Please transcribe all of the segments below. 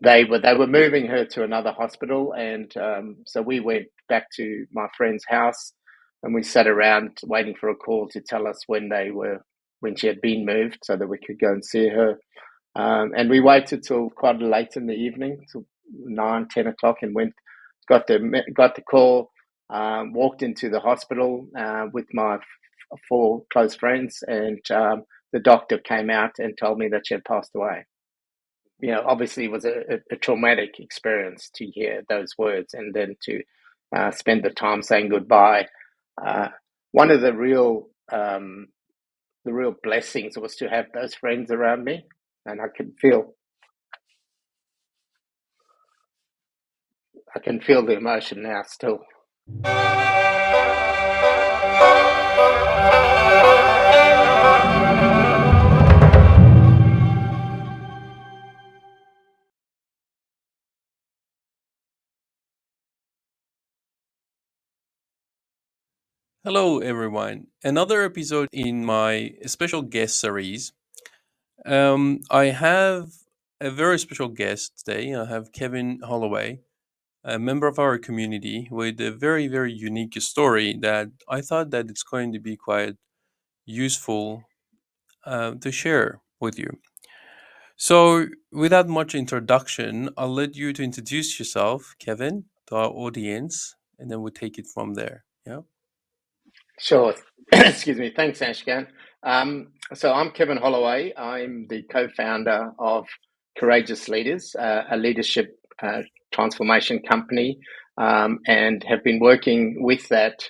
they were moving her to another hospital, and so we went back to my friend's house, and we sat around waiting for a call to tell us when she had been moved, so that we could go and see her. And we waited till quite late in the evening, till 9, 10 o'clock, and got the call. Walked into the hospital with my four close friends, and the doctor came out and told me that she had passed away. Obviously it was a traumatic experience to hear those words, and then to spend the time saying goodbye. One of the real blessings was to have those friends around me, and I can feel the emotion now still. Hello, everyone. Another episode in my special guest series. I have a very special guest today. I have Kevin Holloway, a member of our community with a very, very unique story that I thought that it's going to be quite useful to share with you. So, without much introduction, I'll let you to introduce yourself, Kevin, to our audience, and then we'll take it from there. Yeah. Sure. Excuse me. Thanks, Ashkan. So I'm Kevin Holloway. I'm the co-founder of Courageous Leaders, a leadership transformation company, and have been working with that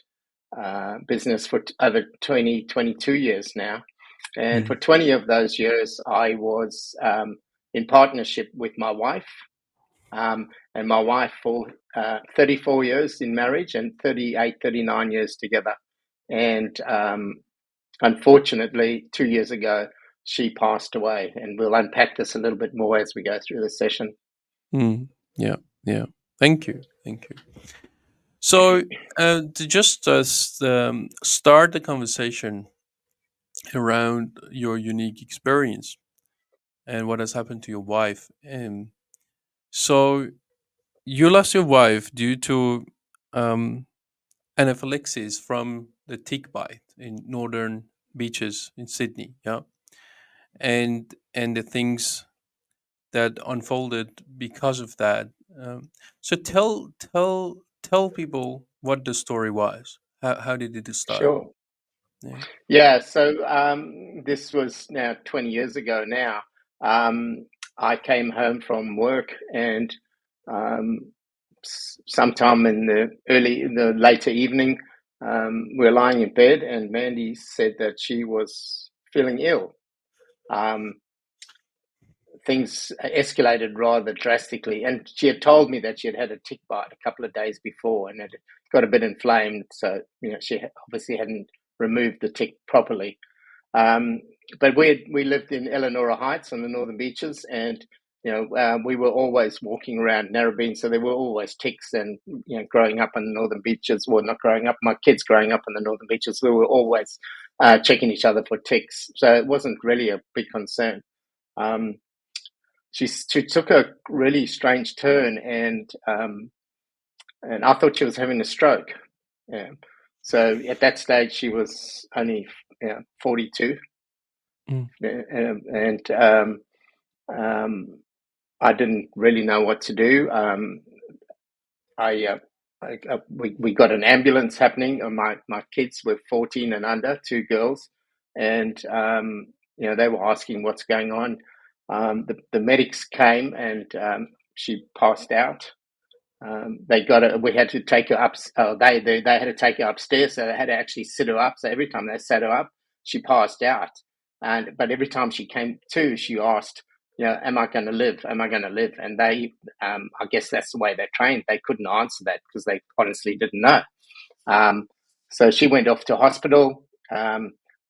business for over 22 years now. And for Mm. 20 of those years, I was in partnership with my wife, and my wife for 34 years in marriage and 38, 39 years together. And unfortunately, 2 years ago, she passed away. And we'll unpack this a little bit more as we go through the session. Mm. Yeah. Yeah. Thank you. Thank you. So, to just start the conversation around your unique experience and what has happened to your wife. So, you lost your wife due to um, anaphylaxis from the tick bite in northern beaches in Sydney. Yeah, and the things that unfolded because of that. So, tell people what the story was. How did it start? Sure. Yeah. Yeah. So this was now 20 years ago now. I came home from work, and um, sometime in the later evening, we were lying in bed, and Mandy said that she was feeling ill. Um, Things escalated rather drastically, and she had told me that she had had a tick bite a couple of days before, and it got a bit inflamed. So she obviously hadn't removed the tick properly. Um, but we lived in Elanora Heights on the Northern Beaches, and we were always walking around Narrabeen, so there were always ticks. And growing up on the Northern Beaches, well, not growing up, my kids growing up on the Northern Beaches, we were always checking each other for ticks. So it wasn't really a big concern. Um, she took a really strange turn, and I thought she was having a stroke. Yeah. So at that stage, she was only 42, Mm. and um, I didn't really know what to do. We got an ambulance happening. My kids were 14 and under, two girls, and they were asking what's going on. The medics came, and she passed out. They got her. We had to take her up. They had to take her upstairs, so they had to actually sit her up. So every time they sat her up, she passed out. But every time she came to, she asked, "Am I going to live? Am I going to live?" And I guess that's the way they're trained. They couldn't answer that because they honestly didn't know. Um, so she went off to hospital.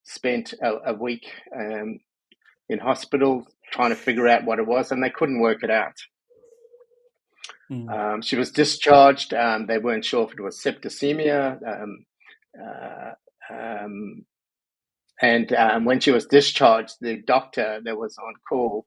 Spent a week in hospital trying to figure out what it was, and they couldn't work it out. Mm. She was discharged. They weren't sure if it was septicemia. Uh, um, and when she was discharged, the doctor that was on call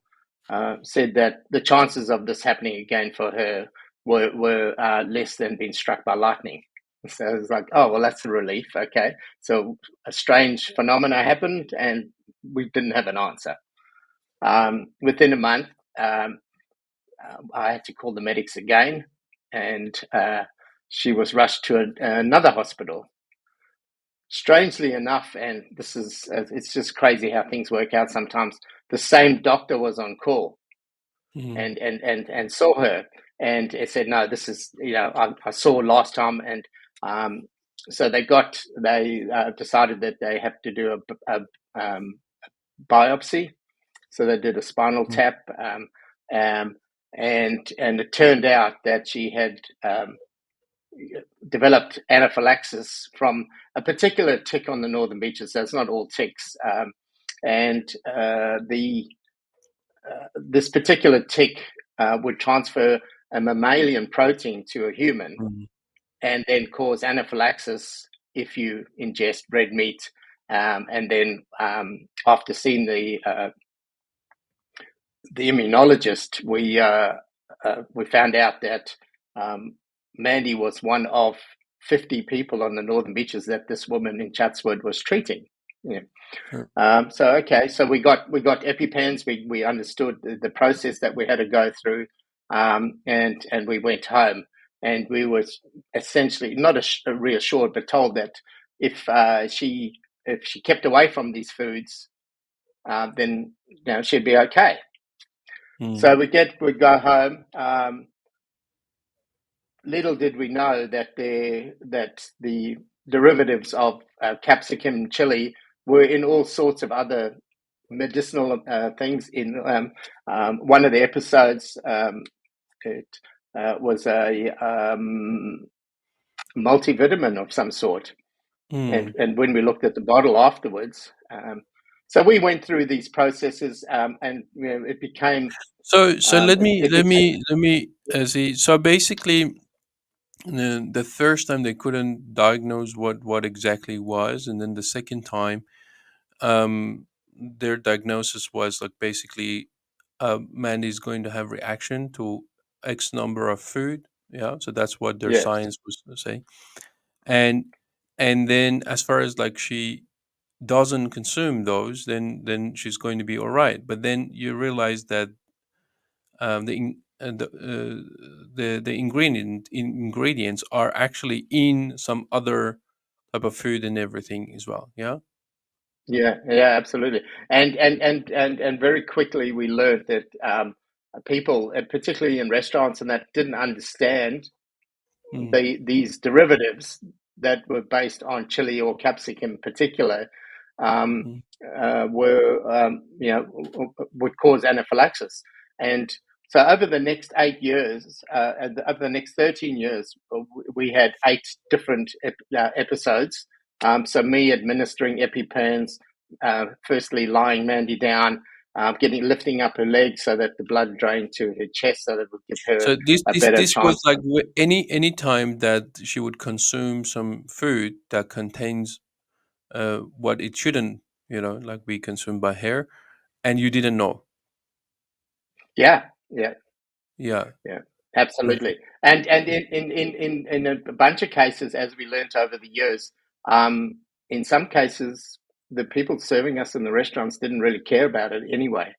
said that the chances of this happening again for her were less than being struck by lightning. So it was like, oh, well, that's a relief. Okay. So a strange phenomena happened and we didn't have an answer. Within a month, I had to call the medics again, and she was rushed to another hospital. Strangely enough, and this is, it's just crazy how things work out sometimes, the same doctor was on call Mm. and saw her, and it said, no, this is, I saw last time, and so they decided that they have to do a biopsy. So they did a spinal Mm. tap, and it turned out that she had developed anaphylaxis from a particular tick on the northern beaches. So it's not all ticks, and this particular tick would transfer a mammalian protein to a human Mm. and then cause anaphylaxis if you ingest red meat. And then after seeing the immunologist, we found out that Mandy was one of 50 people on the northern beaches that this woman in Chatswood was treating. Yeah. Sure. So we got EpiPens. We understood the process that we had to go through, and we went home, and we were essentially not reassured, but told that if she kept away from these foods, then she'd be okay. Mm. So we go home. Little did we know that the derivatives of capsicum chili were in all sorts of other medicinal things. In one of the episodes, it was a multivitamin of some sort, Mm. and when we looked at the bottle afterwards, so we went through these processes, and it became So it became let me see. So basically, the first time they couldn't diagnose what exactly was, and then the second time, their diagnosis was like basically, Mandy's going to have reaction to X number of food. Yeah, so that's what their yes, science was saying. And then as far as like she doesn't consume those, then she's going to be all right. But then you realize that the ingredients are actually in some other type of food and everything as well. Yeah. yeah, absolutely. And very quickly we learned that people, and particularly in restaurants, and that didn't understand Mm. these derivatives that were based on chili or capsicum in particular, um, Mm. were would cause anaphylaxis. And so over the next 8 years, over the next 13 years, we had 8 different episodes. So me administering EpiPens, firstly lying Mandy down, lifting up her legs so that the blood drained to her chest, so that it would give her So a better this was chance. like any time that she would consume some food that contains what it shouldn't, like be consumed by hair, and you didn't know. Yeah, yeah, Yeah. yeah, Okay. absolutely. And in a bunch of cases, as we learnt over the years, in some cases, the people serving us in the restaurants didn't really care about it anyway.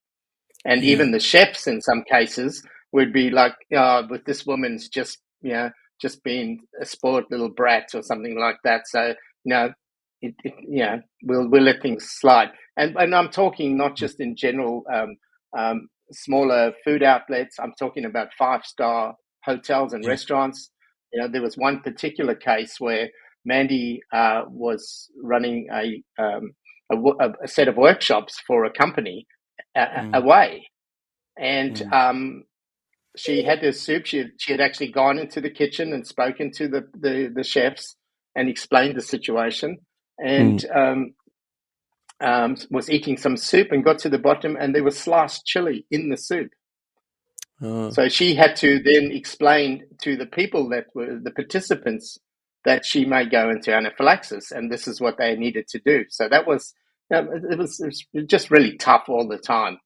And Yeah. even the chefs in some cases would be like, "Oh, but this woman's just, just being a spoiled little brat or something like that." So, you know, we'll let things slide. And I'm talking not Mm. just in general, smaller food outlets. I'm talking about 5-star hotels and Yeah. restaurants. There was one particular case where Mandy was running a set of workshops for a company Mm. away, and Mm. she had this soup. She had actually gone into the kitchen and spoken to the chefs and explained the situation, Mm. and was eating some soup and got to the bottom, and there was sliced chili in the soup. Uh, So she had to then explain to the people that were the participants that she may go into anaphylaxis, and this is what they needed to do. So that was it was just really tough all the time.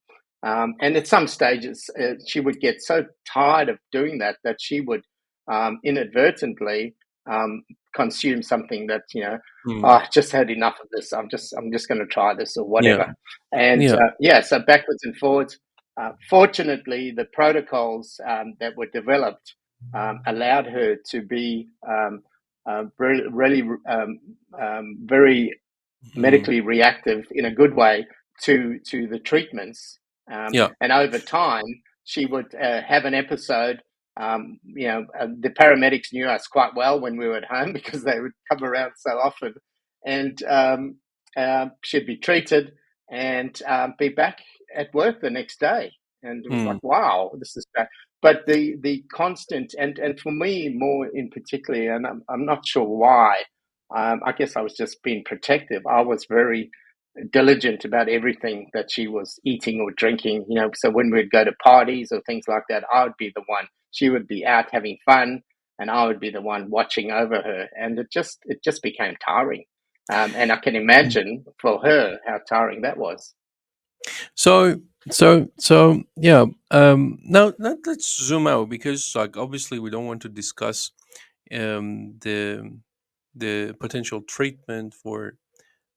And at some stages, she would get so tired of doing that that she would inadvertently um, consume something that, oh, Mm. I just had enough of this. I'm just going to try this or Yeah. whatever. And Yeah. yeah, so backwards and forwards. Fortunately, the protocols that were developed allowed her to be really very Mm. medically reactive in a good way to the treatments. Yeah. And over time, she would have an episode. The paramedics knew us quite well when we were at home because they would come around so often, and she'd be treated and be back at work the next day. And it was like, Mm. wow, this is great. But the constant and for me more in particular, and I'm not sure why, I guess I was just being protective. I was very diligent about everything that she was eating or drinking. So when we'd go to parties or things like that, I would be the one. She would be out having fun, and I would be the one watching over her. And it just became tiring. And I can imagine for her how tiring that was. So yeah. Now let's zoom out, because like obviously we don't want to discuss the potential treatment for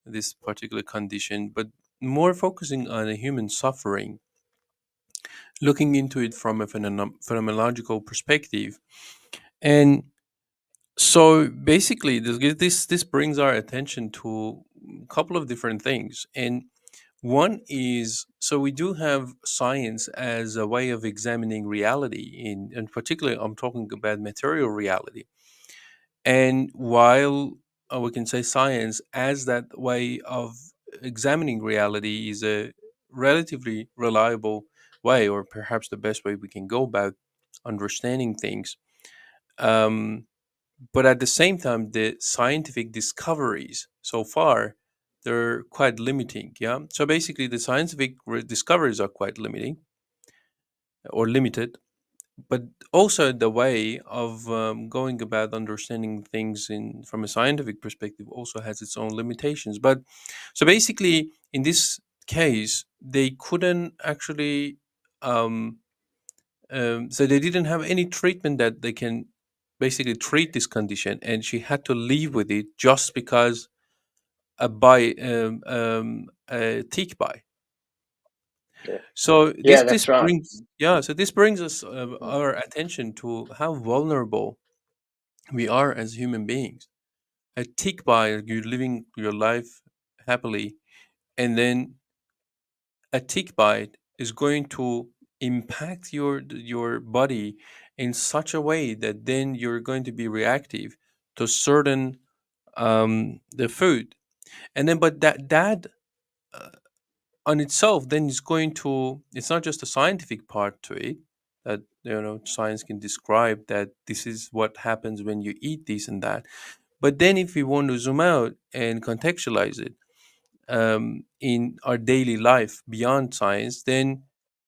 this particular condition, but more focusing on a human suffering, looking into it from a phenomenological perspective. And so basically, this brings our attention to a couple of different things. And one is, so we do have science as a way of examining reality, in particular, I'm talking about material reality. And while we can say science as that way of examining reality is a relatively reliable way, or perhaps the best way we can go about understanding things. Um, but at the same time, the scientific discoveries so far, they're quite limiting. Yeah. So basically, the scientific discoveries are quite limiting or limited, but also the way of going about understanding things in from a scientific perspective also has its own limitations. But so basically, in this case, they couldn't actually um, so they didn't have any treatment that they can basically treat this condition, and she had to live with it just because a tick bite. Yeah, So yeah, this that's right. brings, yeah, so this brings us our attention to how vulnerable we are as human beings. A tick bite, you're living your life happily, and then a tick bite is going to impact your body in such a way that then you're going to be reactive to certain the food. And then but that uh, on itself then is going to, it's not just a scientific part to it, that science can describe that this is what happens when you eat this and that. But then if we want to zoom out and contextualize it in our daily life beyond science, then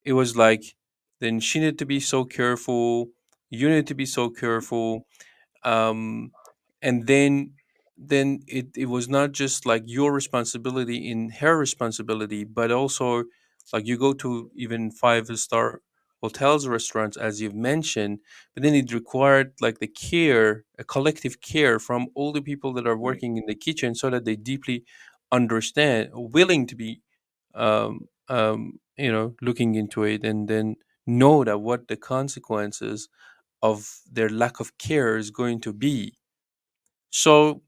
it was like, then she needed to be so careful, you need to be so careful. um, and then it was not just like your responsibility in her responsibility, but also like you go to even five-star hotels, restaurants, as you've mentioned, but then it required like the care, a collective care from all the people that are Mm. working in the kitchen, so that they deeply understand, willing to be looking into it, and then know that what the consequences of their lack of care is going to be. So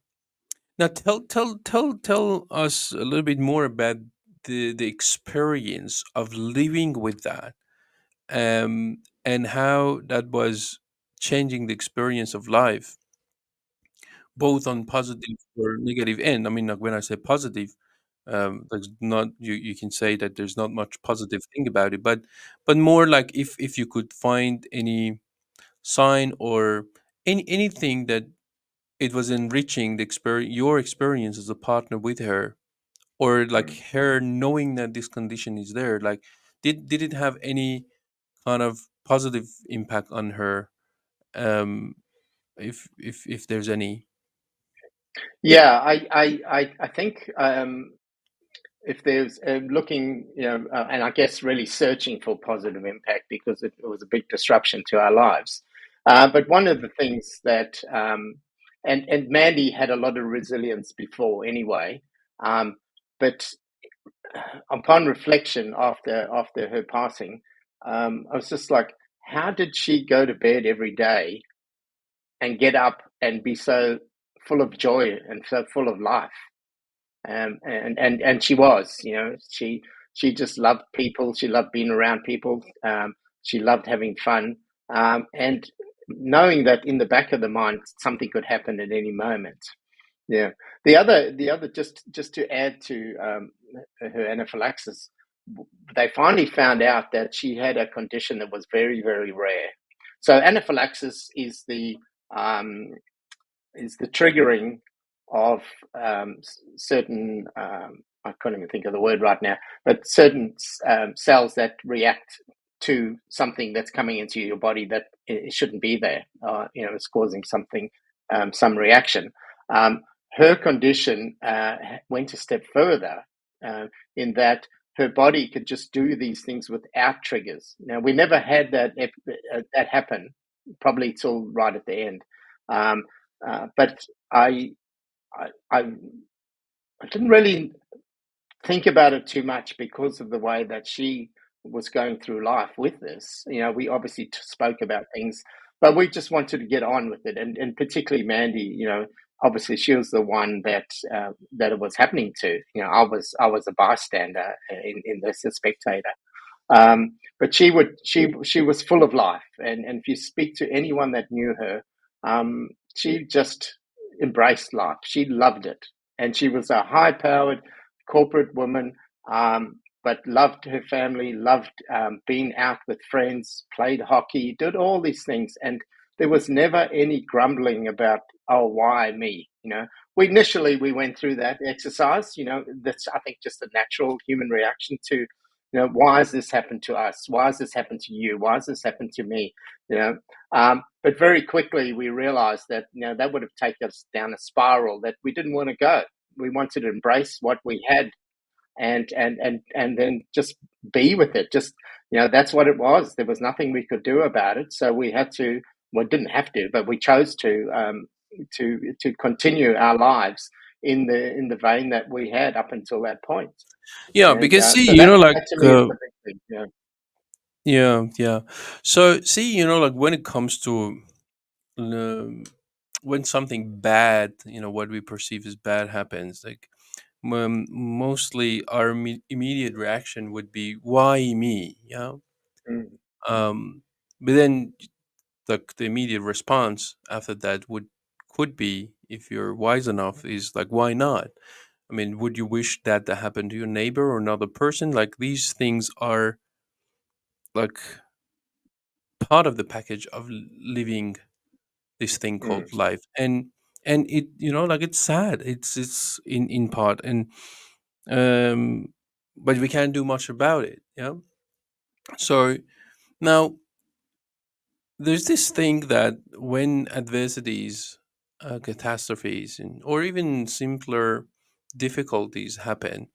now tell us a little bit more about the experience of living with that, and how that was changing the experience of life, both on positive or negative end. I mean, like when I say positive, there's not, you can say that there's not much positive thing about it, but more like if you could find any sign or anything that it was enriching the experience, your experience as a partner with her, or like Mm. her knowing that this condition is there. Like, did it have any kind of positive impact on her? Um, if there's any. Yeah, I think. if there's looking, and I guess really searching for positive impact because it was a big disruption to our lives. But one of the things that, and Mandy had a lot of resilience before anyway, but upon reflection after her passing, I was just like, how did she go to bed every day and get up and be so full of joy and so full of life? And she was, she just loved people. She loved being around people. She loved having fun, and knowing that in the back of the mind something could happen at any moment. Yeah. The other, just to add to her anaphylaxis, they finally found out that she had a condition that was very, very rare. So anaphylaxis um, is the triggering of certain, I can't even think of the word right now, but certain cells that react to something that's coming into your body that it shouldn't be there. It's causing something, some reaction. Um, Her condition went a step further, in that her body could just do these things without triggers. Now, we never had that happen, probably till right at the end. Um, but I, I didn't really think about it too much because of the way that she was going through life with this. We obviously spoke about things, but we just wanted to get on with it, and particularly Mandy. Obviously she was the one that it was happening to. I was a bystander in this, a spectator. But she was full of life, and if you speak to anyone that knew her, she just embraced life. She loved it, and she was a high-powered corporate woman, but loved her family, loved being out with friends, played hockey, did all these things, and there was never any grumbling about, oh, why me? We went through that exercise. That's, I think, just a natural human reaction to, why has this happened to us? Why has this happened to you? Why has this happened to me? But very quickly we realized that, that would have taken us down a spiral that we didn't want to go. We wanted to embrace what we had, and then just be with it. Just, that's what it was. There was nothing we could do about it. So we had to, well, didn't have to, but we chose to continue our lives in the vein that we had up until that point. Yeah, And because see, so that to me is uh, the big thing. Yeah. yeah, yeah. So see, like when it comes to um, when something bad, what we perceive as bad happens, like mostly our immediate reaction would be, "Why me?" Yeah. Mm, Um, but then the immediate response after that could be, if you're wise enough, is like, "Why not?" I mean, would you wish that happened to your neighbor or another person? Like these things are like part of the package of living this thing mm, called life, and it, like it's sad. It's in part, and um, but we can't do much about it. Yeah. So now there's this thing that when adversities, catastrophes, or even simpler difficulties happen,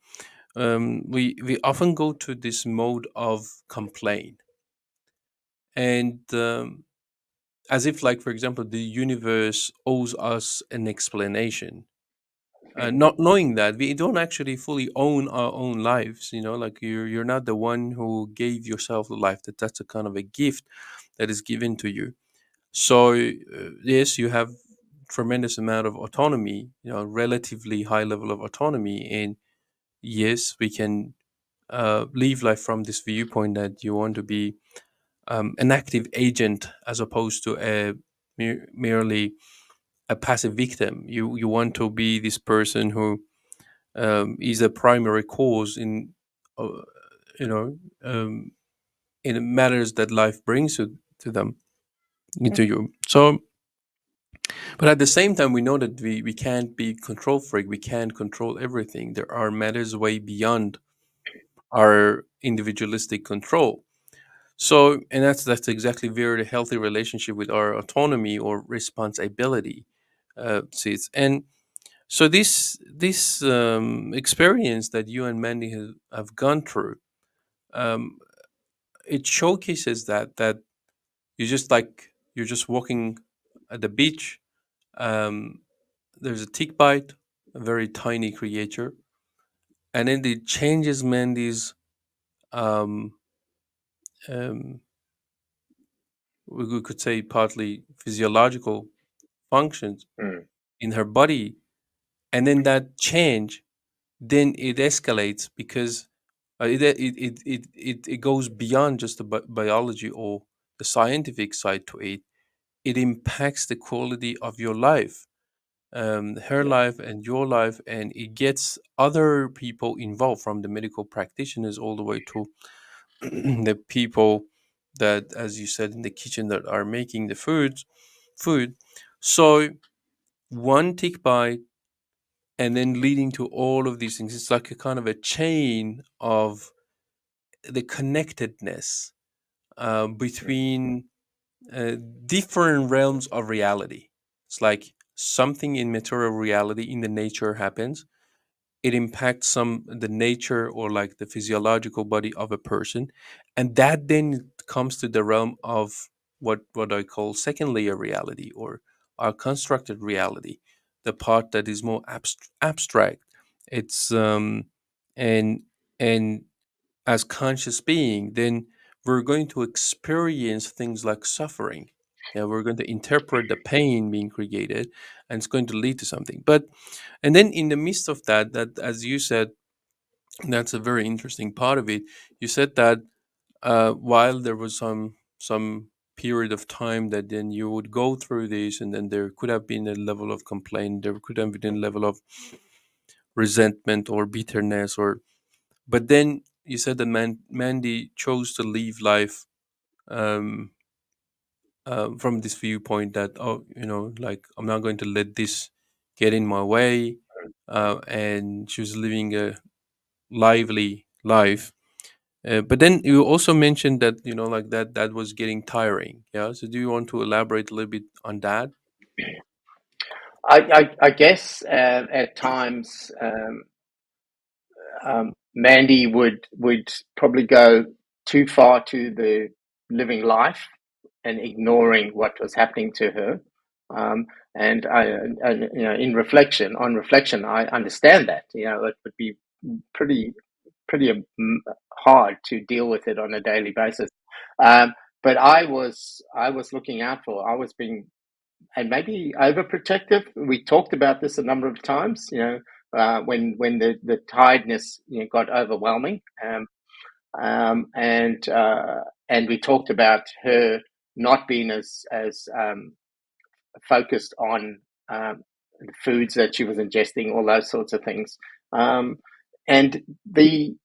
we often go to this mode of complaint, and as if, like, for example, the universe owes us an explanation, mm, not knowing that we don't actually fully own our own lives. Like you're not the one who gave yourself the life. That's a kind of a gift that is given to you. So yes, you have tremendous amount of autonomy, relatively high level of autonomy, and yes, we can live life from this viewpoint that you want to be an active agent as opposed to merely a passive victim. You want to be this person who is a primary cause uh, you know um, in matters that life brings to them, into you. So, but at the same time, we know that we can't be control freak. We can't control everything. There are matters way beyond our individualistic control. So, and that's exactly where the healthy relationship with our autonomy or responsibility sits. And So this experience that you and Mandy have gone through, um, it showcases that you're just walking at the beach. Um, there's a tick bite, a very tiny creature, and then it changes Mandy's um, um, we could say partly physiological functions mm, in her body, and then that change, then it escalates because it goes beyond just the biology or the scientific side to it. It impacts the quality of your life, her yeah, life and your life, and it gets other people involved, from the medical practitioners all the way to the people that, as you said, in the kitchen that are making the food. So one tick bite and then leading to all of these things. It's like a kind of a chain of the connectedness mm, between uh, different realms of reality. It's like something in material reality in the nature happens. It impacts some the nature or like the physiological body of a person, and that then comes to the realm of what I call second layer reality, or our constructed reality, the part that is more abstract. It's and and as conscious being, then we're going to experience things like suffering. Yeah, we're going to interpret the pain being created, and it's going to lead to something. But and then in the midst of that, that as you said, that's a very interesting part of it. You said that while there was some period of time that then you would go through this, and then there could have been a level of complaint, there could have been a level of resentment or bitterness, or but then you said that Mandy chose to live life um, from this viewpoint that, oh, like, I'm not going to let this get in my way, and she was living a lively life. But then you also mentioned that, like, that was getting tiring. Yeah. So do you want to elaborate a little bit on that? I guess at times Mandy would probably go too far to the living life and ignoring what was happening to her. Um, and in reflection, I understand that. It would be pretty hard to deal with it on a daily basis. Um, but I was looking out for. I was being and maybe overprotective. We talked about this a number of times. When the tiredness got overwhelming, and we talked about her not being as focused on the foods that she was ingesting, all those sorts of things, and the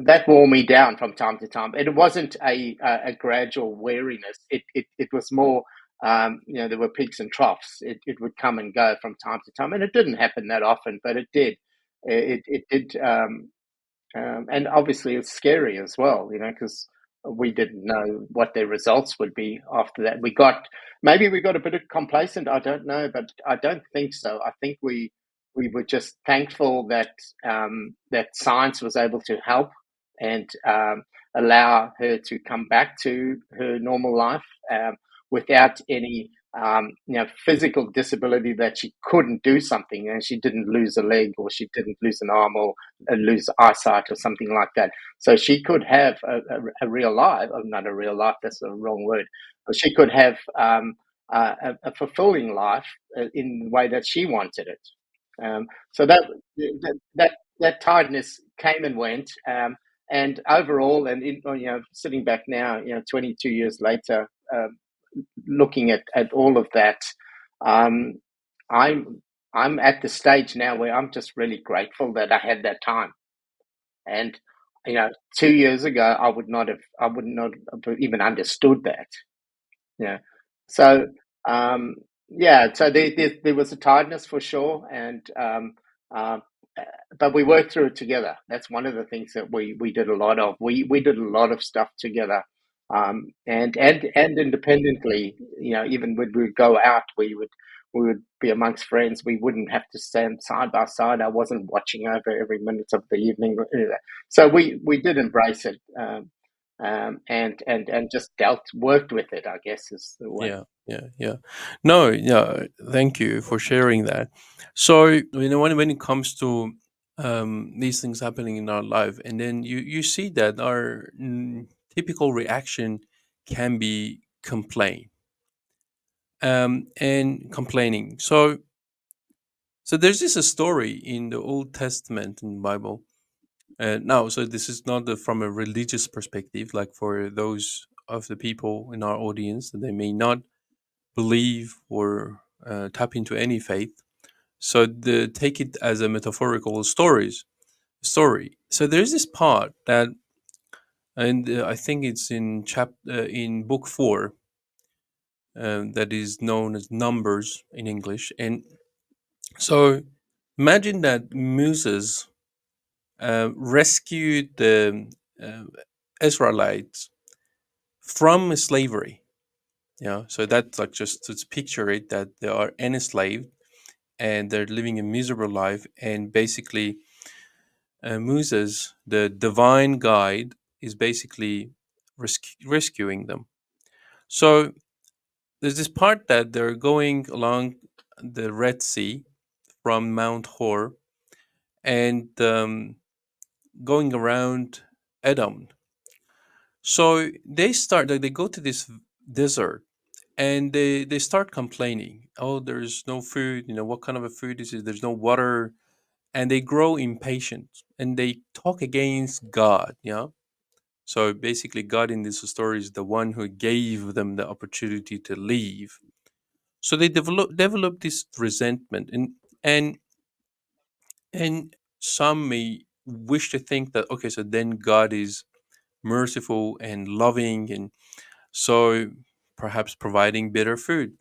that wore me down from time to time. It wasn't a gradual weariness. It was more, there were peaks and troughs. It would come and go from time to time, and it didn't happen that often, but it did. It did. And obviously it's scary as well, because we didn't know what the results would be after that. Maybe we got a bit complacent. I don't know, but I don't think so. I think we were just thankful that science was able to help and allow her to come back to her normal life without any physical disability, that she couldn't do something and she didn't lose a leg or she didn't lose an arm or lose eyesight or something like that. So she could have a real life, or not a real life, that's the wrong word, but she could have a fulfilling life in the way that she wanted it. So that tiredness came and went, and overall, and sitting back now, 22 years later, looking at all of that, um, I'm I'm at the stage now where I'm just really grateful that I had that time. And 2 years ago, I would not have even understood that. Yeah. So, um, yeah, so there was a tiredness for sure, and um, uh, but we worked through it together. That's one of the things that we did a lot of. We did a lot of stuff together, and independently. Even when we would go out, we would be amongst friends. We wouldn't have to stand side by side. I wasn't watching over every minute of the evening. So we did embrace it, and just worked with it, I guess, is the way. Yeah, yeah, yeah. No, yeah. Thank you for sharing that. So when it comes to these things happening in our life, and then you see that our typical reaction can be complain and complaining. So there's this a story in the Old Testament in the Bible. Now, so this is not from a religious perspective, like for those of the people in our audience that they may not believe or tap into any faith. So take it as a metaphorical story. So there's this part that, and I think it's in book 4, that is known as Numbers in English. And so imagine that Moses rescued the uh, Israelites from slavery. Yeah, so that's like just to picture it that they are enslaved and they're living a miserable life. And basically, Moses, the divine guide, is basically rescuing them. So there's this part that they're going along the Red Sea from Mount Hor and going around Edom. So they go to this desert and they start complaining. Oh, there's no food. What kind of a food is it? There's no water, and they grow impatient and they talk against God. Yeah. So basically, God in this story is the one who gave them the opportunity to leave. So they develop this resentment, and and some may wish to think that, okay, so then God is merciful and loving, and so perhaps providing better food.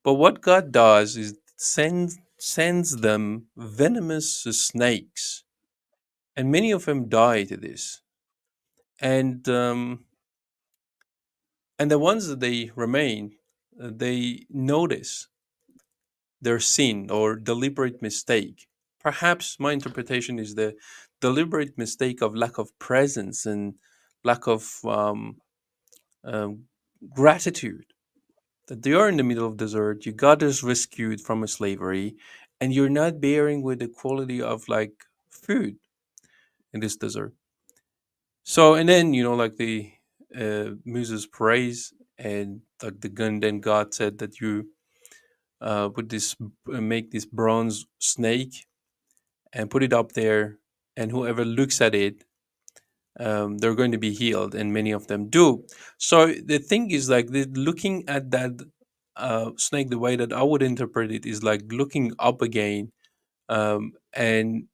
But what God does is sends them venomous snakes, and many of them die to this. And and the ones that they remain, they notice their sin or deliberate mistake. Perhaps my interpretation is the deliberate mistake of lack of presence and lack of um, gratitude. That they are in the middle of desert, you got us rescued from a slavery, and you're not bearing with the quality of like food in this desert. So and then like the Moses praise, and like the gun, then God said that you put this make this bronze snake and put it up there, and whoever looks at it, they're going to be healed, and many of them do. So the thing is like looking at that snake, the way that I would interpret it is like looking up again, um, and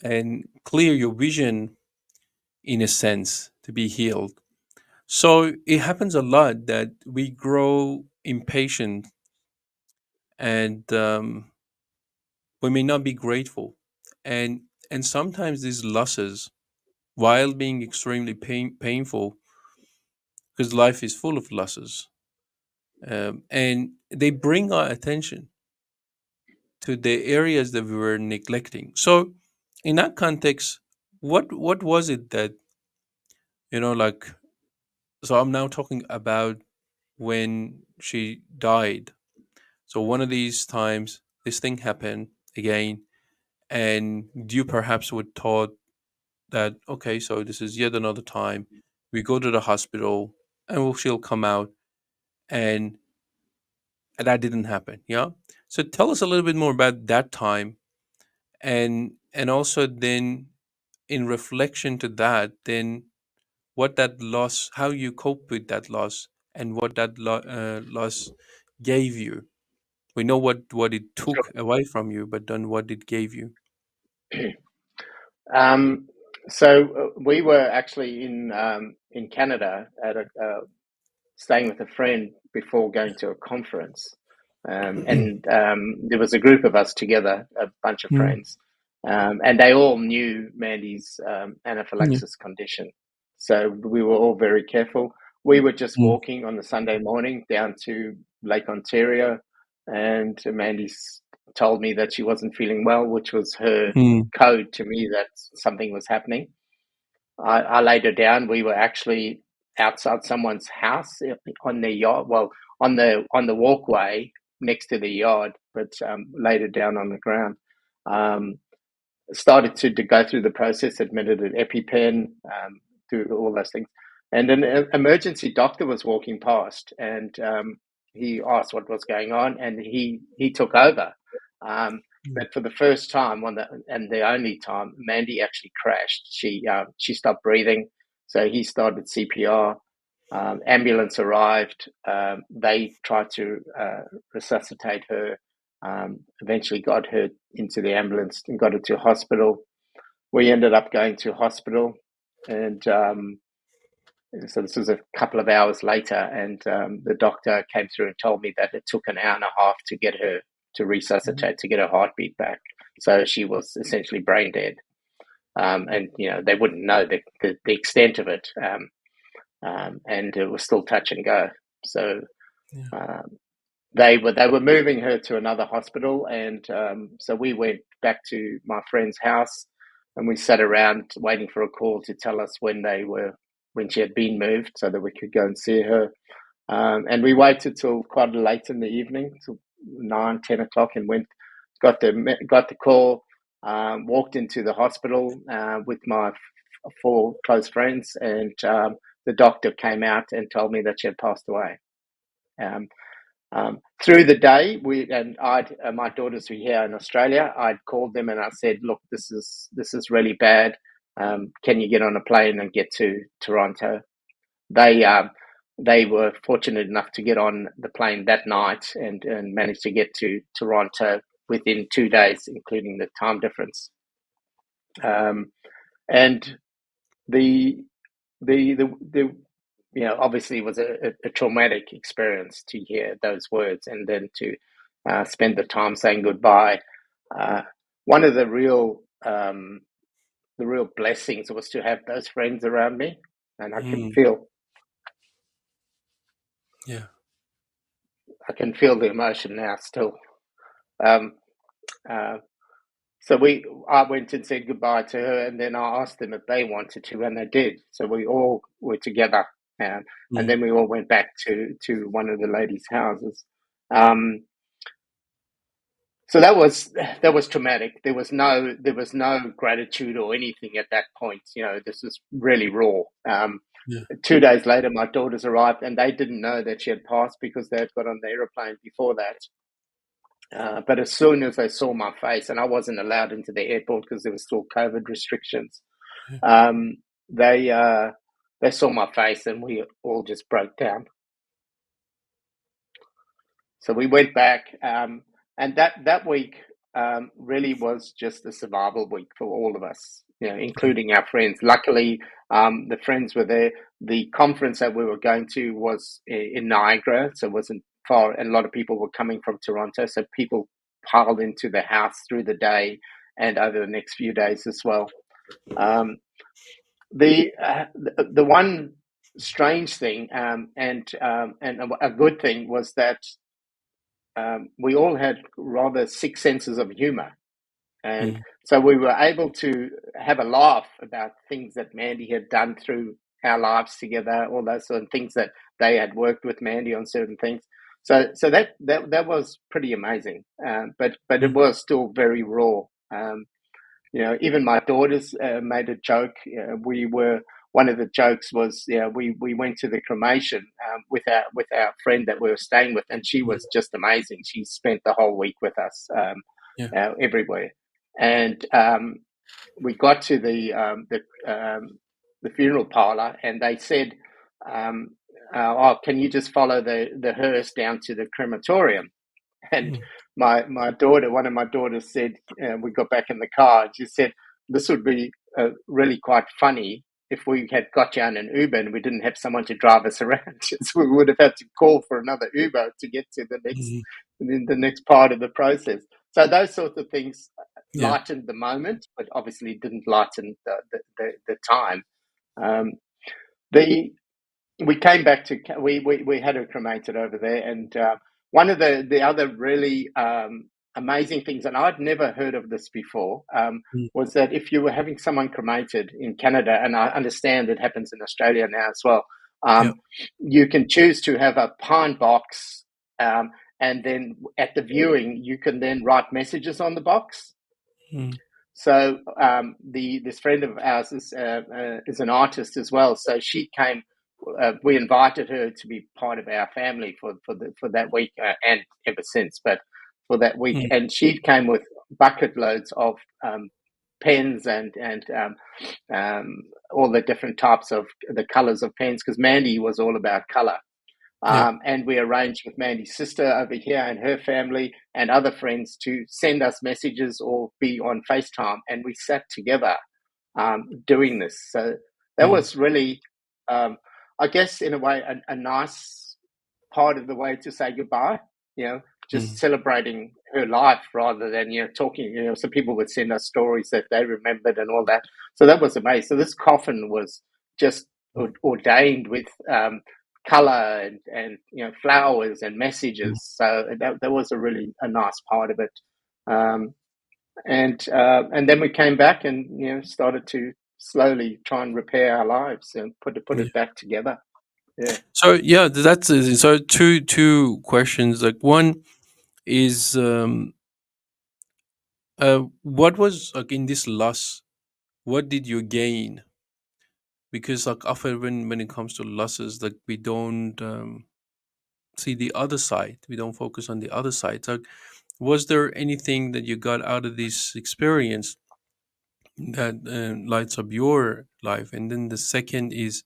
and clear your vision in a sense to be healed. So it happens a lot that we grow impatient, and we may not be grateful, and and sometimes these losses, while being extremely painful, because life is full of losses, and they bring our attention to the areas that we were neglecting. So, in that context, what was it that like? So I'm now talking about when she died. So one of these times, this thing happened again, and you perhaps would thought that, okay, so this is yet another time. We go to the hospital, and she'll come out, and that didn't happen. Yeah. So tell us a little bit more about that time, and also then in reflection to that, then what that loss, how you cope with that loss, and what that loss gave you. We know what it took away from you, but then what it gave you. Um, so we were actually in Canada at staying with a friend before going to a conference, and there was a group of us together, a bunch of Mm, friends, and they all knew Mandy's yeah. anaphylaxis condition. So we were all very careful. We were just Mm, walking on the Sunday morning down to Lake Ontario. and Mandy told me that she wasn't feeling well, which was her Mm. code to me that something was happening. I laid her down. We were actually outside someone's house on their yard, well, on the walkway next to the yard, but laid her down on the ground. Started to go through the process, admitted an EpiPen, do all those things. And an emergency doctor was walking past, and he asked what was going on, and he took over. But for the first time, and the only time, Mandy actually crashed. She stopped breathing, so he started CPR. Ambulance arrived. They tried to resuscitate her. Eventually got her into the ambulance and got her to hospital. We ended up going to hospital, and so this was a couple of hours later, and the doctor came through and told me that it took an hour and a half to get her to resuscitate, to get her heartbeat back. So she was essentially brain dead. And they wouldn't know the extent of it, and it was still touch and go. So they were moving her to another hospital, and so we went back to my friend's house, and we sat around waiting for a call to tell us when she had been moved, so that we could go and see her. And we waited till quite late in the evening, till 9-10 o'clock, and got the call. Walked into the hospital with my four close friends, and the doctor came out and told me that she had passed away. Through the day, my daughters were here in Australia. I'd called them and I said, "Look, this is really bad. Can you get on a plane and get to Toronto?" They were fortunate enough to get on the plane that night and managed to get to Toronto within 2 days, including the time difference. And the obviously it was a traumatic experience to hear those words and then to spend the time saying goodbye. One of the real blessings was to have those friends around me, and I can feel the emotion now still. So I went and said goodbye to her, and then I asked them if they wanted to, and they did. So we all were together, and then we all went back to one of the ladies' houses. So that was traumatic. There was no gratitude or anything at that point. This was really raw. 2 days later, my daughters arrived, and they didn't know that she had passed because they had got on the aeroplane before that. But as soon as they saw my face, and I wasn't allowed into the airport because there were still COVID restrictions, they saw my face, and we all just broke down. So we went back, and that week really was just a survival week for all of us, including our friends. Luckily, the friends were there. The conference that we were going to was in Niagara, so it wasn't far, and a lot of people were coming from Toronto, so people piled into the house through the day and over the next few days as well. The one strange thing and a good thing was that we all had rather sick senses of humor, and so we were able to have a laugh about things that Mandy had done through our lives together, all those sort of things that they had worked with Mandy on certain things. So that was pretty amazing, but it was still very raw. Even my daughters made a joke. One of the jokes was, we went to the cremation with our friend that we were staying with, and she was just amazing. She spent the whole week with us everywhere, and we got to the funeral parlor, and they said, "Oh, can you just follow the hearse down to the crematorium?" And my daughter, one of my daughters said, we got back in the car, and she said, "This would be really quite funny if we had got you on an Uber and we didn't have someone to drive us around. So we would have had to call for another Uber to get to the next part of the process." So those sorts of things lightened the moment, but obviously didn't lighten the time. We came back to we had her cremated over there, and one of the other really amazing things, and I'd never heard of this before, was that if you were having someone cremated in Canada, and I understand it happens in Australia now as well, you can choose to have a pine box, and then at the viewing, you can then write messages on the box. So this friend of ours is an artist as well. So she came. We invited her to be part of our family for that week, and ever since. But for that week, and she came with bucket loads of pens and all the different types of the colors of pens, because Mandy was all about color. And we arranged with Mandy's sister over here and her family and other friends to send us messages or be on FaceTime. And we sat together doing this. So that was really, I guess, in a way, a nice part of the way to say goodbye, just celebrating her life rather than, talking, some people would send us stories that they remembered and all that. So that was amazing. So this coffin was just ordained with color and flowers and messages. So that was a nice part of it. And then we came back and started to slowly try and repair our lives and put it back together. Yeah. So that's so two questions. Like, one is what was, like, in this loss, what did you gain? Because, like, often when it comes to losses, like, we don't see the other side. We don't focus on the other side. So, was there anything that you got out of this experience that lights up your life? And then the second is,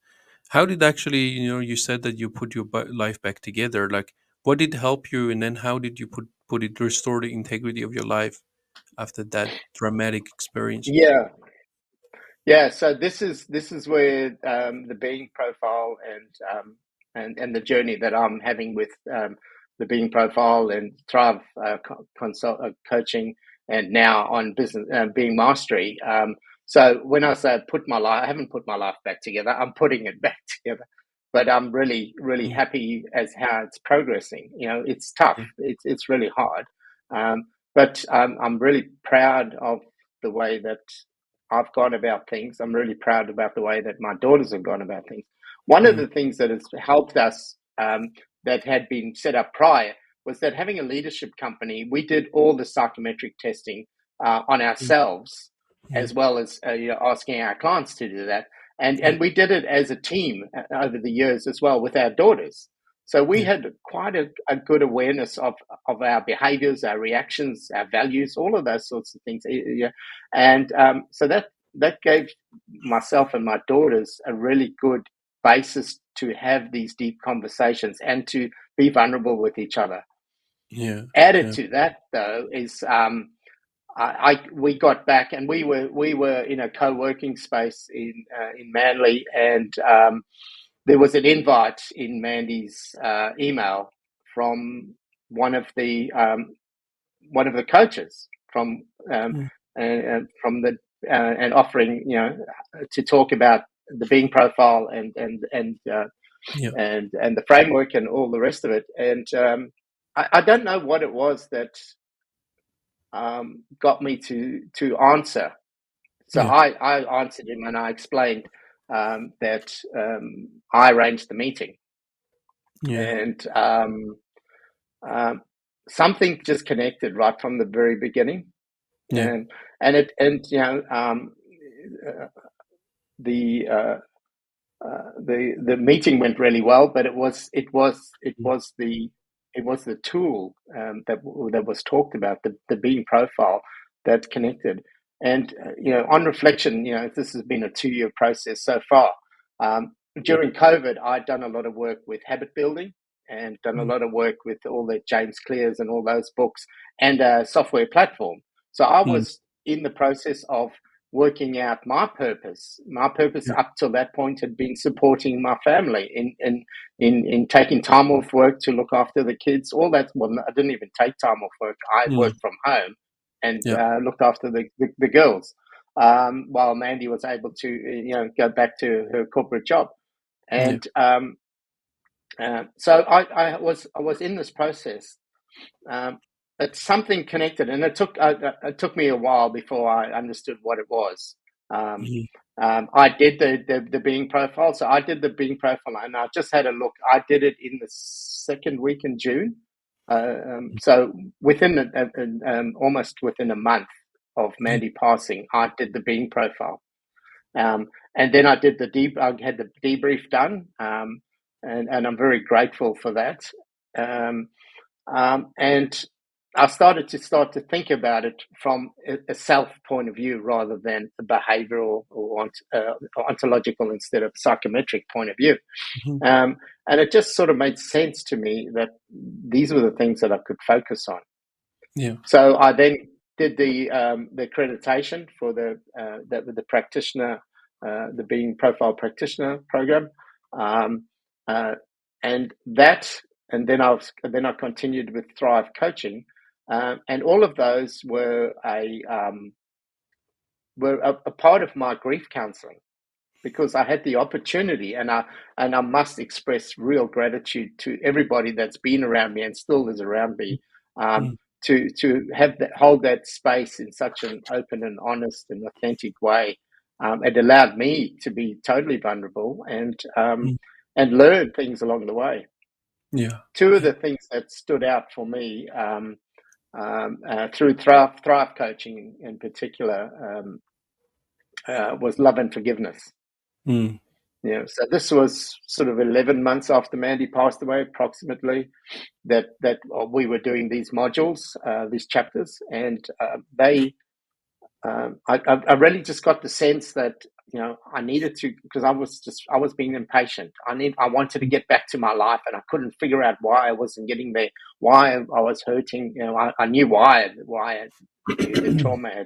how did actually, you said that you put your life back together. Like, what did help you, and then how did you put it, restore the integrity of your life after that dramatic experience? Yeah. Yeah, so this is where the being profile and the journey that I'm having with the being profile and Thrive coaching, and now on business being mastery. So when I say I haven't put my life back together. I'm putting it back together, but I'm really happy as how it's progressing. It's tough. It's really hard, but I'm really proud of the way that I've gone about things. I'm really proud about the way that my daughters have gone about things. One of the things that has helped us, that had been set up prior, was that having a leadership company, we did all the psychometric testing on ourselves, as well as asking our clients to do that. And we did it as a team over the years as well with our daughters. So we had quite a good awareness of our behaviors, our reactions, our values, all of those sorts of things. And so that gave myself and my daughters a really good basis to have these deep conversations and to be vulnerable with each other. Added to that, though, is we got back and we were in a co-working space in Manly, and there was an invite in Mandy's email from one of the coaches from and offering to talk about the being profile and the framework and all the rest of it. And I don't know what it was that got me to answer. So I answered him and I explained that I arranged the meeting, and something just connected right from the very beginning, and the meeting went really well, but it was the tool that was talked about, the being profile that connected. And on reflection, this has been a 2-year process so far. During COVID, I'd done a lot of work with habit building and done a lot of work with all the James Clears and all those books and a software platform. So I was in the process of working out my purpose. My purpose up till that point had been supporting my family in taking time off work to look after the kids. All that. Well, I didn't even take time off work. I worked from home and looked after the girls, while Mandy was able to go back to her corporate job. And So I was in this process. Um, it's something connected, and it took me a while before I understood what it was. Um, Mhm. I did the being profile, so I did the being profile, and I just had a look. I did it in the second week in June, so within almost within a month of Yeah. Mandy passing, I did the being profile, and then I did I had the debrief done, and I'm very grateful for that. Um, and I started to think about it from a self point of view rather than a behavioral or ontological instead of psychometric point of view. Mhm. Um, and it just sort of made sense to me that these were the things that I could focus on. Yeah. So I then did the accreditation for the practitioner, the Being Profile Practitioner program, um, uh, and that, and then I continued with Thrive Coaching, and all of those were a part of my grief counselling because I had the opportunity, and I must express real gratitude to everybody that's been around me and still is around me, um, Mm. to have that hold that space in such an open and honest and authentic way. It allowed me to be totally vulnerable Mm. and learn things along the way. Yeah. Two of Yeah. the things that stood out for me through Thrive coaching in particular was love and forgiveness. Mm. Yeah, so this was sort of 11 months after Mandy passed away, approximately. That we were doing these modules, these chapters, and I really just got the sense that I needed to, because I was being impatient. I wanted to get back to my life, and I couldn't figure out why I wasn't getting there, why I was hurting. I knew why the trauma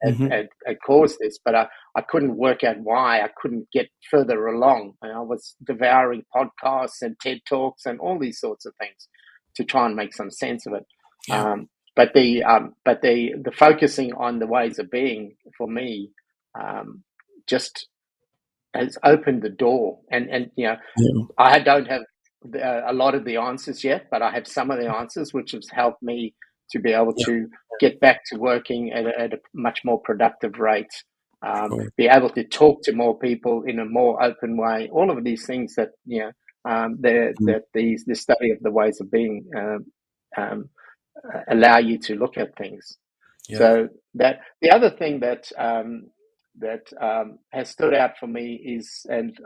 Mhm. had caused this, but I couldn't work out why. I couldn't get further along. And I was devouring podcasts and TED Talks and all these sorts of things to try and make some sense of it. Yeah. Um, but the focusing on the ways of being for me just has opened the door. And Yeah. I don't have a lot of the answers yet, but I have some of the answers, which has helped me to be able Yeah. to get back to working at a much more productive rate, Sure. be able to talk to more people in a more open way. All of these things that Mm. the study of the ways of being um, allow you to look at things. Yeah. So that the other thing that has stood out for me is, and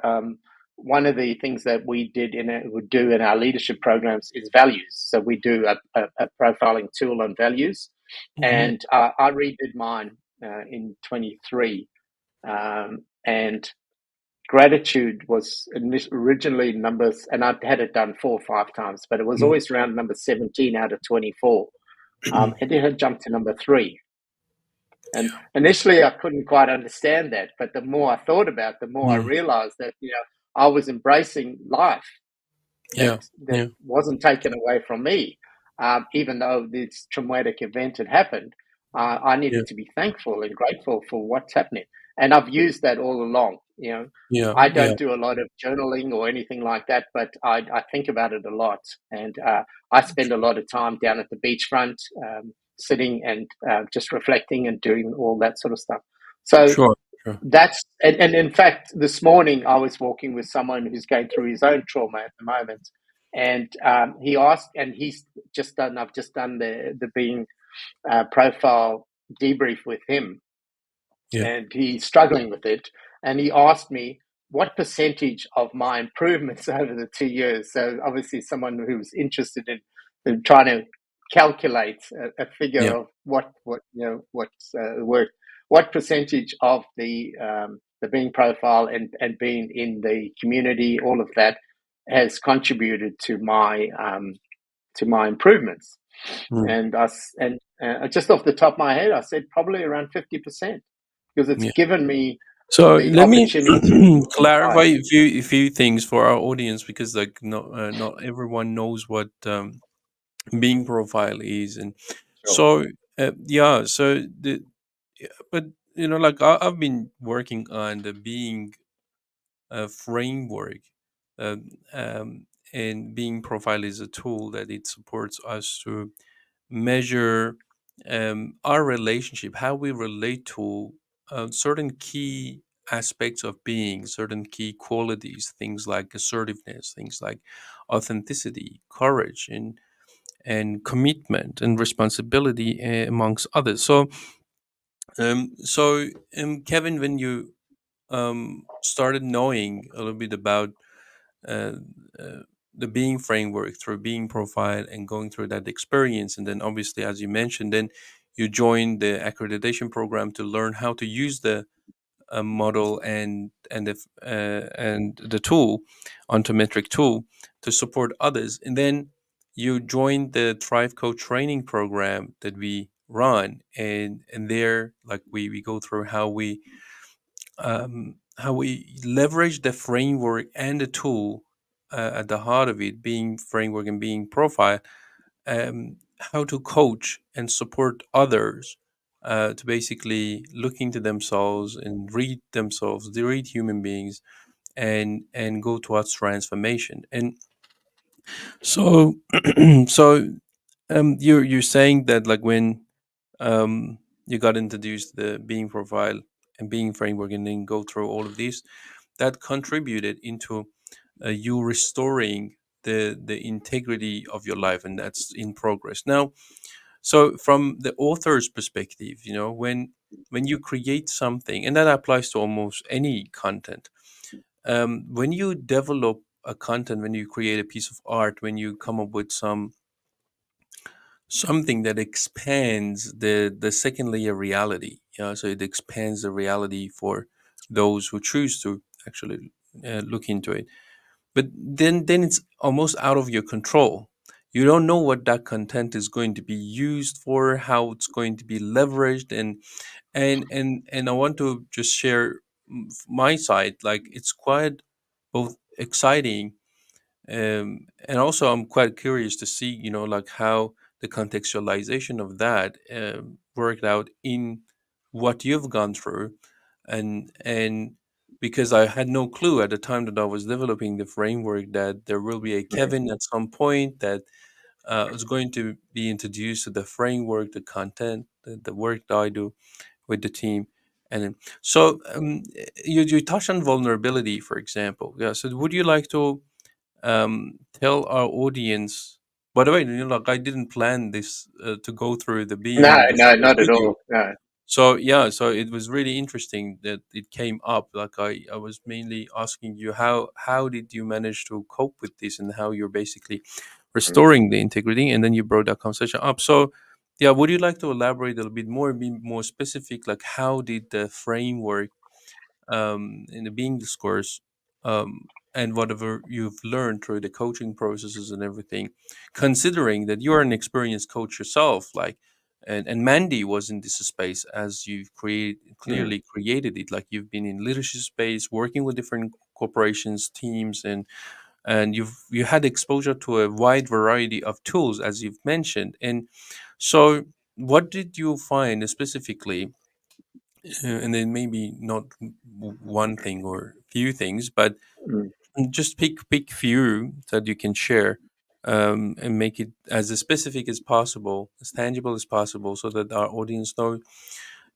one of the things that we do in our leadership programs is values. So we do a profiling tool on values, Mhm. and I redid mine in 23, and gratitude was originally numbers, and I've had it done 4 or 5 times, but it was Mm. always around number 17 out of 24. And it had jumped to number 3. And Yeah. initially, I couldn't quite understand that, but the more I thought about it, the more I Mm. realized that I was embracing life, Yeah. that Yeah. wasn't taken away from me, even though this traumatic event had happened. I Yeah. needed to be thankful and grateful for what's happening, and I've used that all along. Yeah. I Yeah. don't do a lot of journaling or anything like that, but I think about it a lot, and I spend a lot of time down at the beachfront, sitting and just reflecting and doing all that sort of stuff. So Sure. Sure. and in fact, this morning I was walking with someone who's going through his own trauma at the moment, and he asked, and he's just done. I've just done the being profile debrief with him, Yeah. and he's struggling with it. And he asked me what percentage of my improvements over the 2 years. So obviously, someone who's interested in trying to calculate a figure Yeah. of what's work, what percentage of the being profile and being in the community, all of that has contributed to my improvements. Mm. And just off the top of my head, I said probably around 50% because it's Yeah. given me So the let me opportunity to clarify inspire. a few things for our audience because like not everyone knows what being profile is, and Sure. so yeah. So the but like I've been working on the being framework, um, um, and being profile is a tool that it supports us to measure our relationship, how we relate to certain key aspects of being, certain key qualities, things like assertiveness, things like authenticity, courage, and commitment and responsibility, amongst others. So Kevin, when you started knowing a little bit about uh, uh, the being framework through being profile and going through that experience, and then obviously, as you mentioned, then you joined the accreditation program to learn how to use the model and the tool, ontometric tool, to support others, and then you joined the Thrive Coach training program that we run, and there, like, we go through how we leverage the framework and the tool, at the heart of it being framework and being profile, how to coach and support others, to basically look into themselves and read themselves, they read human beings, and go towards transformation. And so you're saying that, like, when you got introduced the being profile and being framework and then go through all of these, that contributed into you restoring the integrity of your life, and that's in progress now. So from the author's perspective, when you create something, and that applies to almost any content, when you develop a content, when you create a piece of art, when you come up with something that expands the second layer reality, so it expands the reality for those who choose to actually look into it. But then it's almost out of your control. You don't know what that content is going to be used for, how it's going to be leveraged, and I want to just share my side. Like, it's quite both exciting, and also I'm quite curious to see, like, how the contextualization of that worked out in what you've gone through, and because I had no clue at the time that I was developing the framework that there will be a Kevin at some point that is going to be introduced to the framework, the content, the work that I do with the team. And then, you touched on vulnerability, for example. Yeah. So would you like to tell our audience? By the way, like, I didn't plan this to go through the No, being no, discourse not at with you. all. No. So yeah, so it was really interesting that it came up. Like, I was mainly asking you, how did you manage to cope with this, and how you're basically Mm, restoring the integrity, and then you brought that conversation up. So yeah, would you like to elaborate a little bit more, be more specific, like how did the framework, in the being discourse, and whatever you've learned through the coaching processes and everything, considering that you're an experienced coach yourself, like, and Mandy was in this space as you've mm, clearly created it, like you've been in leadership space, working with different corporations, teams, and you had exposure to a wide variety of tools, as you've mentioned. And so what did you find specifically, and then maybe not one thing or few things, but mm. just pick few that you can share, and make it as specific as possible, as tangible as possible, so that our audience know.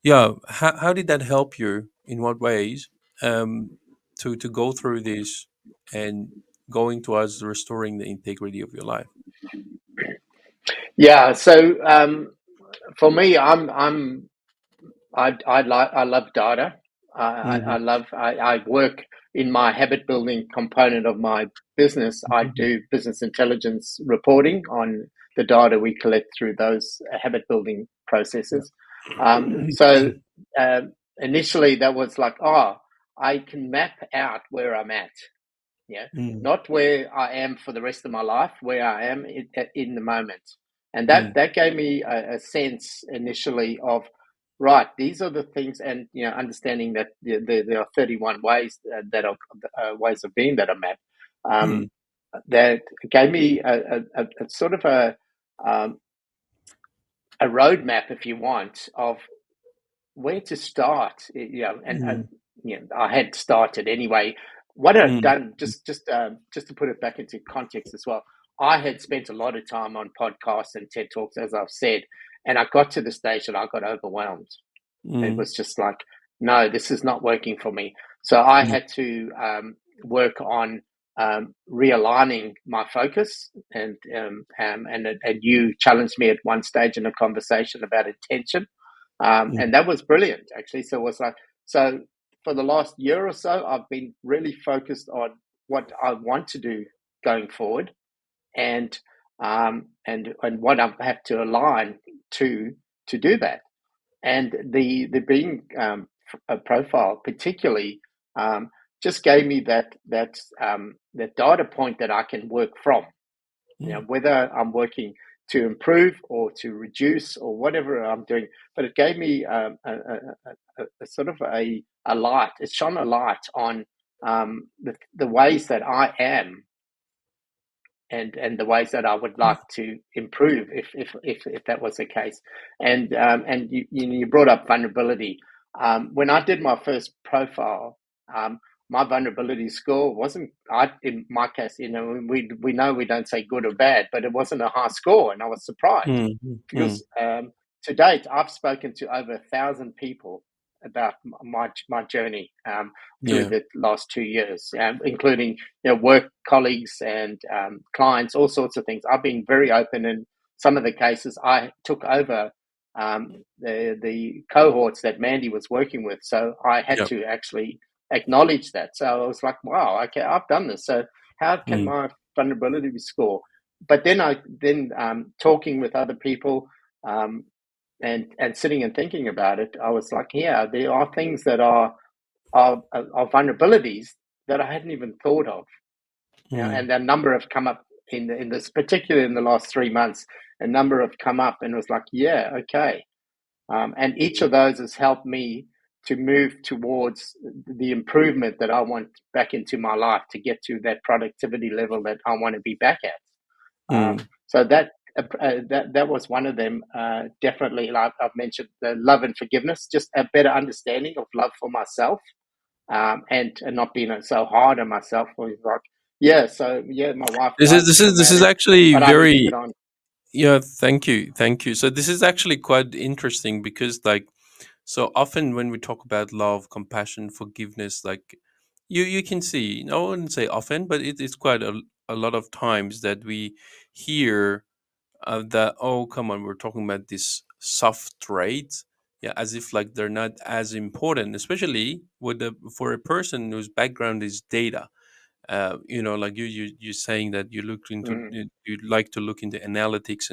Yeah, how did that help you? In what ways? To go through this and going towards restoring the integrity of your life. Yeah. So for me, I love data. I Mm-hmm. love. I work in my habit building component of my business. I do business intelligence reporting on the data we collect through those habit building Yeah. processes. So initially, that was like, oh, I can map out where I'm at. Yeah, Mm, not where I am for the rest of my life, where I am in the moment. And mm, that gave me a sense initially of, right, these are the things, and understanding that there are 31 ways that are ways of being that are mapped. mm, Um, that gave me a sort of um, a roadmap, if you want, of where to start. And mm, I had started anyway what I'd mm, done, just to put it back into context as well, I had spent a lot of time on podcasts and TED Talks, as I've said, and I got to the stage that I got overwhelmed. It mm, was just like, no, this is not working for me. So I yeah, had to work on realigning my focus, and you challenged me at one stage in a conversation about intention, mm, and that was brilliant actually. So it was like, so for the last year or so, I've been really focused on what I want to do going forward, and and what I have to align to do that. And the being a profile particularly um, just gave me that data point that I can work from. You know, mm, whether I'm working to improve or to reduce or whatever I'm doing, but it gave me a sort of a light. It shone a light on the ways that I am, and the ways that I would like to improve if that was the case. And you brought up vulnerability. When I did my first profile, my vulnerability score wasn't. In my case, we know we don't say good or bad, but it wasn't a high score, and I was surprised mm, mm, because to date I've spoken to over 1,000 people about my journey through yeah, the last 2 years, including work colleagues and clients, all sorts of things. I've been very open. In some of the cases, I took over the cohorts that Mandy was working with, so I had yeah, to actually acknowledge that. So I was like, wow, okay, I've done this. So how can mm, my vulnerability score? But then talking with other people, um, and sitting and thinking about it, I was like, yeah, there are things that are vulnerabilities that I hadn't even thought of. mm, And a number have come up in this, particularly in the last 3 months. A number have come up, and it was like, yeah, okay. And each of those has helped me to move towards the improvement that I want back into my life, to get to that productivity level that I want to be back at. mm, So that was one of them. Definitely, like I've mentioned, the love and forgiveness, just a better understanding of love for myself, and not being so hard on myself. Or like, yeah, so yeah, my wife this is loves this is this is dramatic, actually but I need to very, get on. yeah, thank you, thank you. So this is actually quite interesting because, like, so often when we talk about love, compassion, forgiveness, like, you can see, I wouldn't say often, but it's quite a lot of times that we hear that, oh, come on, we're talking about this soft traits, yeah, as if like they're not as important, especially with the for a person whose background is data. Like you saying that you look into, Mm, you like to look into analytics,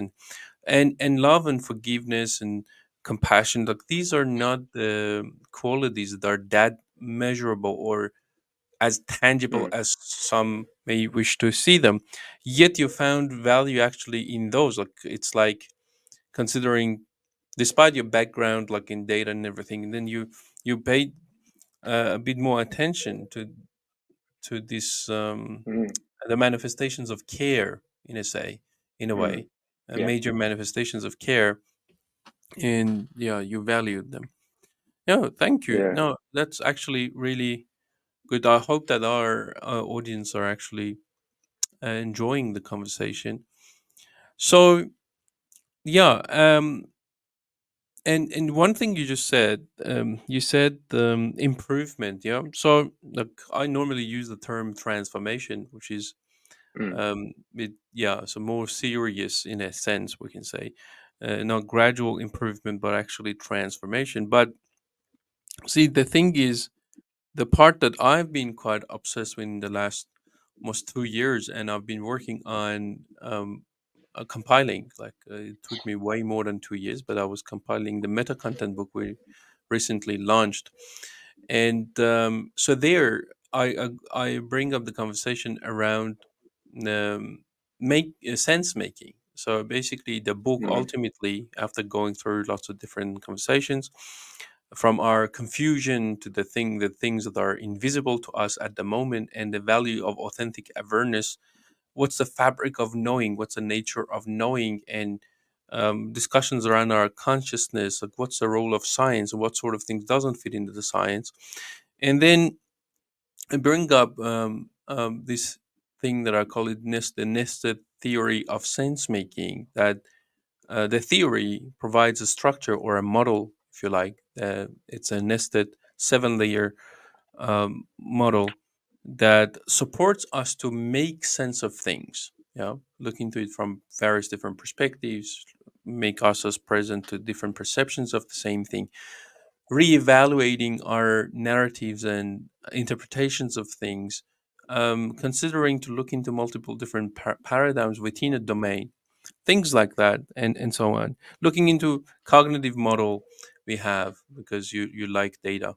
and love and forgiveness and compassion, like these are not the qualities that are that measurable or as tangible mm, as some may wish to see them, yet you found value actually in those. Like, it's like considering, despite your background like in data and everything, and then you paid a bit more attention to this, mm, the manifestations of care, in a mm. way, Yeah, major manifestations of care, and yeah, you valued them. No, thank you. yeah. No, that's actually really good. I hope that our audience are actually enjoying the conversation. So yeah, and one thing you just said, you said improvement. Yeah. So like, I normally use the term transformation, which is Mm, yeah, so more serious in a sense, we can say, not gradual improvement, but actually transformation. But see, the thing is, the part that I've been quite obsessed with in the last almost 2 years, and I've been working on compiling. Like, it took me way more than 2 years, but I was compiling the meta content book we recently launched, and so there I bring up the conversation around make sense making. So basically, the book mm, ultimately, after going through lots of different conversations, from our confusion to the things that are invisible to us at the moment, and the value of authentic awareness, what's the fabric of knowing, what's the nature of knowing, and discussions around our consciousness, like what's the role of science and what sort of things doesn't fit into the science. And then I bring up this thing that I call it the nested theory of sense making. That the theory provides a structure or a model, if you like. It's a nested 7 layer model that supports us to make sense of things. Yeah, look into it from various different perspectives, make us as present to different perceptions of the same thing, reevaluating our narratives and interpretations of things, considering to look into multiple different paradigms within a domain, things like that, and so on. Looking into cognitive model we have because you like data,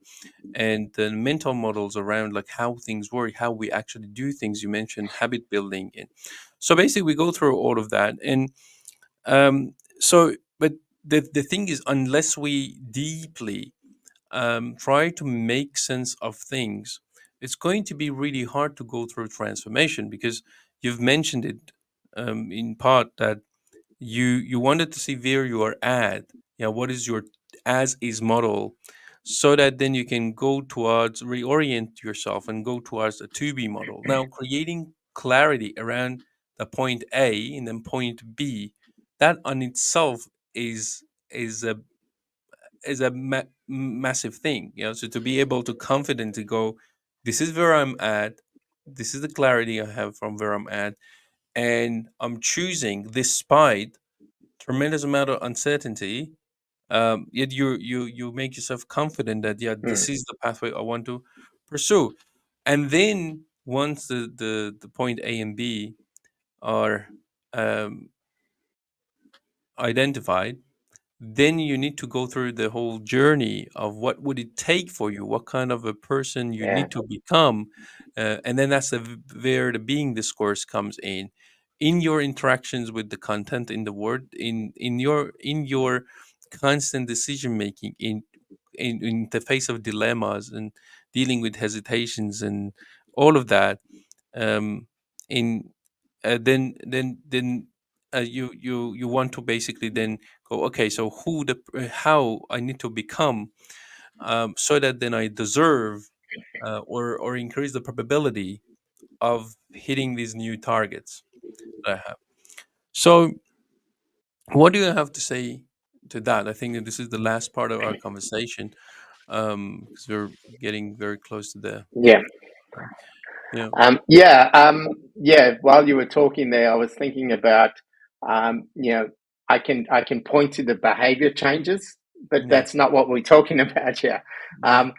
and the mental models around like how things work, how we actually do things. You mentioned habit building, and so basically we go through all of that, and but the thing is, unless we deeply try to make sense of things, it's going to be really hard to go through transformation because you've mentioned it in part that you wanted to see where you are at. Yeah, what is your as is model, so that then you can go towards reorient yourself and go towards a to be model. Now, creating clarity around the point A and then point B, that on itself is a massive thing. You know, so to be able to confidently go, this is where I'm at, this is the clarity I have from where I'm at, and I'm choosing despite tremendous amount of uncertainty. Yet you make yourself confident that yeah, mm, this is the pathway I want to pursue. And then once the point A and B are um, identified, then you need to go through the whole journey of what would it take for you, what kind of a person you yeah. need to become, and then that's where the being discourse comes in your interactions with the content in the word, in your constant decision making, in the face of dilemmas and dealing with hesitations and all of that. um, in then you want to basically then go, okay, so how I need to become, so that then I deserve, or increase the probability of hitting these new targets that I have. So what do you have to say to that? I think that this is the last part of our conversation, because we're getting very close to the Yeah. time. Yeah. Yeah. While you were talking there, I was thinking about, you know, I can point to the behavior changes, but Yes. that's not what we're talking about here. Yeah.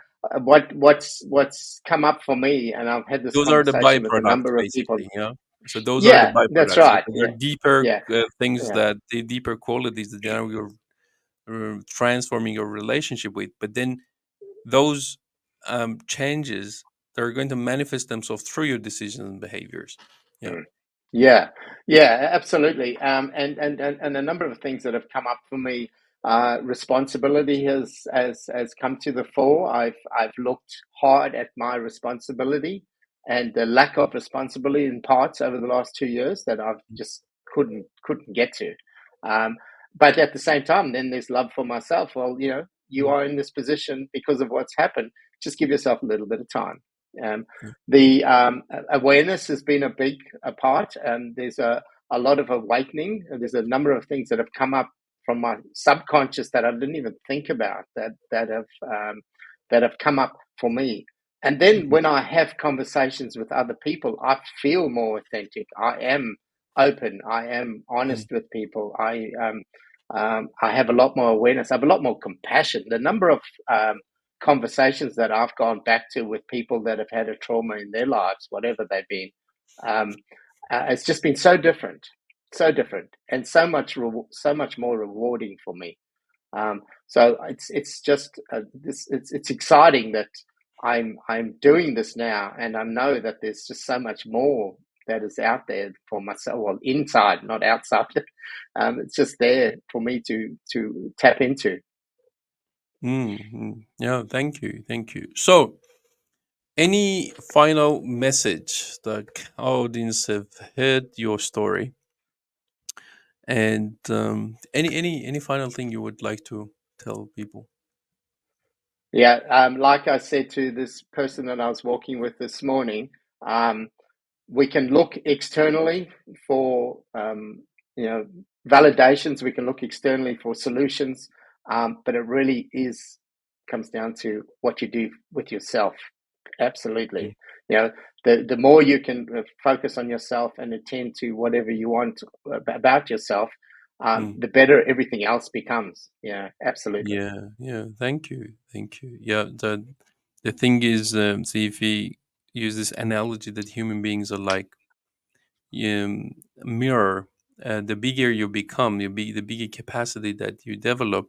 What's come up for me, and I've had this Those are the conversation with a byproducts, number of people. basically. Yeah. So those are the Yeah, that's byproducts. right. Okay, they're Yeah, deeper yeah, things, yeah. that the deeper qualities that now you're transforming your relationship with. But then those changes, they're going to manifest themselves through your decisions and behaviors. Yeah. Mm. Yeah, yeah, absolutely. And a number of things that have come up for me. Responsibility has come to the fore. I've looked hard at my responsibility and the lack of responsibility in parts over the last 2 years that I've just couldn't get to. Um, but at the same time, then there's love for myself. Well, you Mm, are in this position because of what's happened. Just give yourself a little bit of time. Um, yeah. the awareness has been a big part, and there's a lot of awakening. There's a number of things that have come up from my subconscious that I didn't even think about that have come up for me. And then Mhm, when I have conversations with other people, I feel more authentic. I am open. I am mm, honest with people. I have a lot more awareness. I have a lot more compassion. The number of conversations that I've gone back to with people that have had a trauma in their lives, whatever they've been, um, it's just been so different, and so much more rewarding for me. So it's just it's exciting that I'm doing this now, and I know that there's just so much more that is out there for myself. Well, inside, not outside. It's just there for me to tap into. Yeah. Thank you. Thank you. So, any final message? The audience have heard your story, and any final thing you would like to tell people? Yeah, like I said to this person that I was walking with this morning, um, we can look externally for you know validations. We can look externally for solutions, but it really is comes down to what you do with yourself. Mm, Absolutely, you know, the more you can focus on yourself and attend to whatever you want about yourself, mm. the better everything else becomes. Yeah, absolutely. Yeah, yeah. Thank you, thank you. Yeah, the thing is, see, if we use this analogy that human beings are like a mirror, the bigger you become, the bigger capacity that you develop,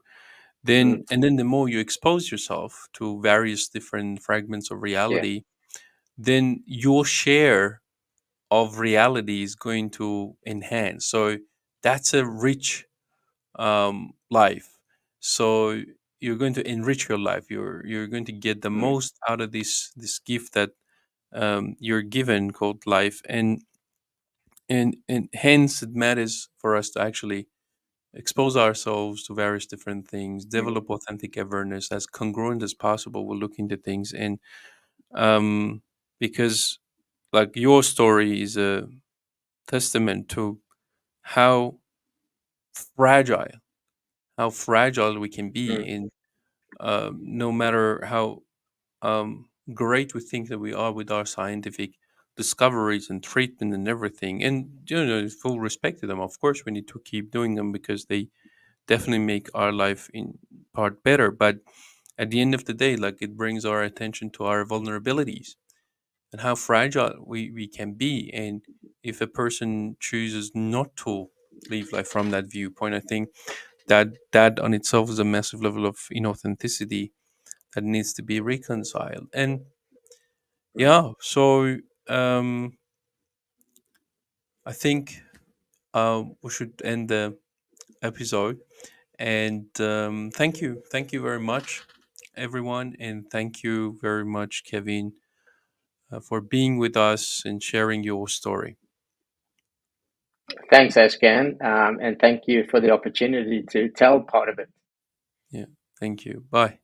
then Mm, and then the more you expose yourself to various different fragments of yeah. reality, then your share of reality is going to enhance. So that's a rich life. So you're going to enrich your life. You're going to get the Mm, most out of this gift that you're given called life, and hence it matters for us to actually expose ourselves to various different things, mm, develop authentic awareness as congruent as possible. We'll look into things, and um, because like your story is a testament to how fragile how fragile we can be mm, in no matter how great we think that we are with our scientific discoveries and treatment and everything. And full respect to them. Of course, we need to keep doing them because they definitely make our life in part better. But at the end of the day, like it brings our attention to our vulnerabilities and how fragile we can be. And if a person chooses not to live life from that viewpoint, I think that on itself is a massive level of inauthenticity that needs to be reconciled. And mm. yeah, so um, I think we should end the episode. And thank you very much, everyone, and thank you very much, Kevin, for being with us and sharing your story. Thanks, Ashkan, and thank you for the opportunity to tell part of it. Yeah, thank you. Bye.